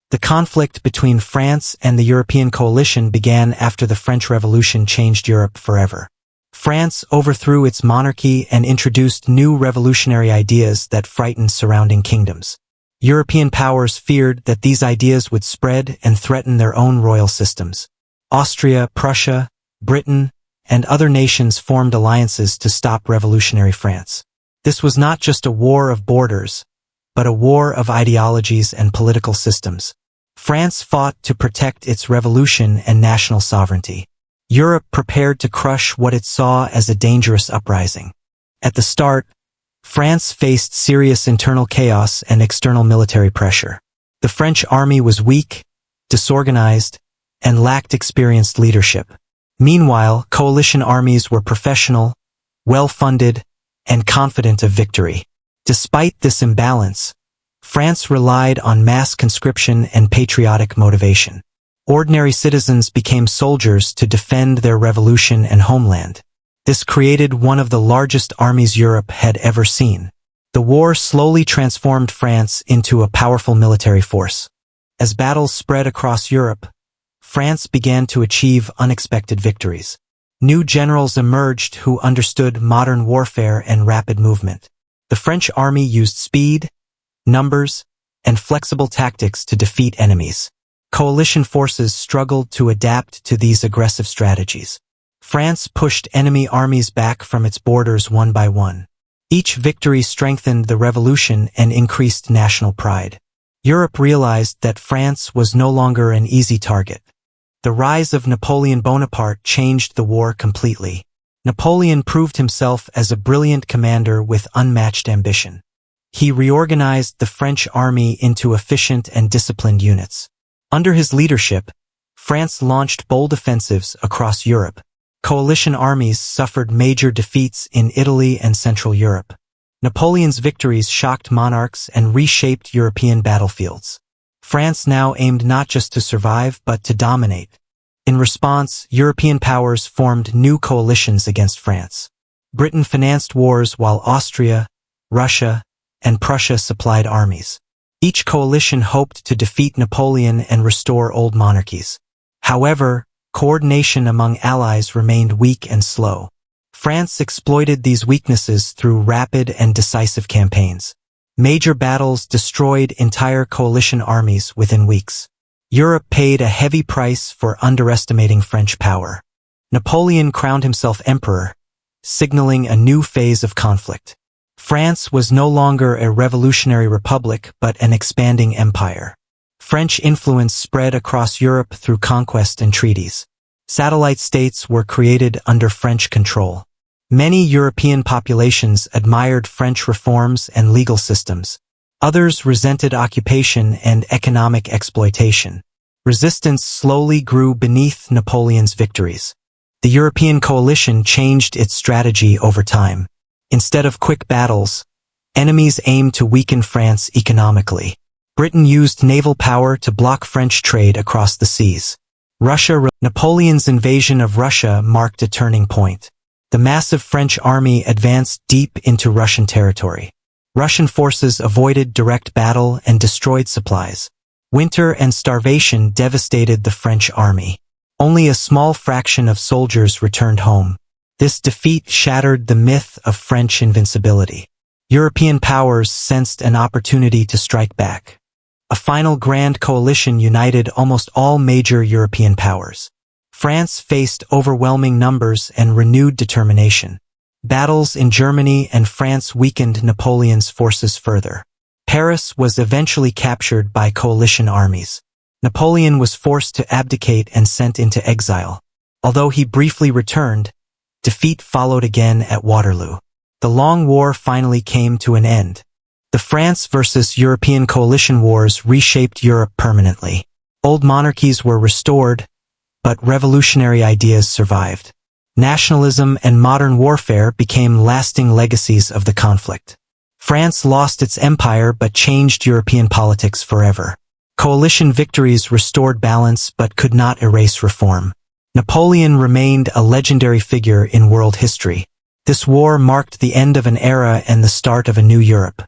The conflict between France and the European coalition began after the French Revolution changed Europe forever. France overthrew its monarchy and introduced new revolutionary ideas that frightened surrounding kingdoms. European powers feared that these ideas would spread and threaten their own royal systems. Austria, Prussia, Britain, and other nations formed alliances to stop revolutionary France. This was not just a war of borders, but a war of ideologies and political systems. France fought to protect its revolution and national sovereignty. Europe prepared to crush what it saw as a dangerous uprising. At the start, France faced serious internal chaos and external military pressure. The French army was weak, disorganized, and lacked experienced leadership. Meanwhile, coalition armies were professional, well-funded, and confident of victory. Despite this imbalance, France relied on mass conscription and patriotic motivation. Ordinary citizens became soldiers to defend their revolution and homeland. This created one of the largest armies Europe had ever seen. The war slowly transformed France into a powerful military force. As battles spread across Europe, France began to achieve unexpected victories. New generals emerged who understood modern warfare and rapid movement. The French army used speed, numbers, and flexible tactics to defeat enemies. Coalition forces struggled to adapt to these aggressive strategies. France pushed enemy armies back from its borders one by one. Each victory strengthened the revolution and increased national pride. Europe realized that France was no longer an easy target. The rise of Napoleon Bonaparte changed the war completely. Napoleon proved himself as a brilliant commander with unmatched ambition. He reorganized the French army into efficient and disciplined units. Under his leadership, France launched bold offensives across Europe. Coalition armies suffered major defeats in Italy and Central Europe. Napoleon's victories shocked monarchs and reshaped European battlefields. France now aimed not just to survive but to dominate. In response, European powers formed new coalitions against France. Britain financed wars while Austria, Russia, and Prussia supplied armies. Each coalition hoped to defeat Napoleon and restore old monarchies. However, coordination among allies remained weak and slow. France exploited these weaknesses through rapid and decisive campaigns. Major battles destroyed entire coalition armies within weeks. Europe paid a heavy price for underestimating French power. Napoleon crowned himself emperor, signaling a new phase of conflict. France was no longer a revolutionary republic but an expanding empire. French influence spread across Europe through conquest and treaties. Satellite states were created under French control. Many European populations admired French reforms and legal systems. Others resented occupation and economic exploitation. Resistance slowly grew beneath Napoleon's victories. The European coalition changed its strategy over time. Instead of quick battles, enemies aimed to weaken France economically. Britain used naval power to block French trade across the seas. Napoleon's invasion of Russia marked a turning point. The massive French army advanced deep into Russian territory. Russian forces avoided direct battle and destroyed supplies. Winter and starvation devastated the French army. Only a small fraction of soldiers returned home. This defeat shattered the myth of French invincibility. European powers sensed an opportunity to strike back. A final grand coalition united almost all major European powers. France faced overwhelming numbers and renewed determination. Battles in Germany and France weakened Napoleon's forces further. Paris was eventually captured by coalition armies. Napoleon was forced to abdicate and sent into exile. Although he briefly returned, defeat followed again at Waterloo. The long war finally came to an end. The France versus European coalition wars reshaped Europe permanently. Old monarchies were restored, but revolutionary ideas survived. Nationalism and modern warfare became lasting legacies of the conflict. France lost its empire but changed European politics forever. Coalition victories restored balance but could not erase reform. Napoleon remained a legendary figure in world history. This war marked the end of an era and the start of a new Europe.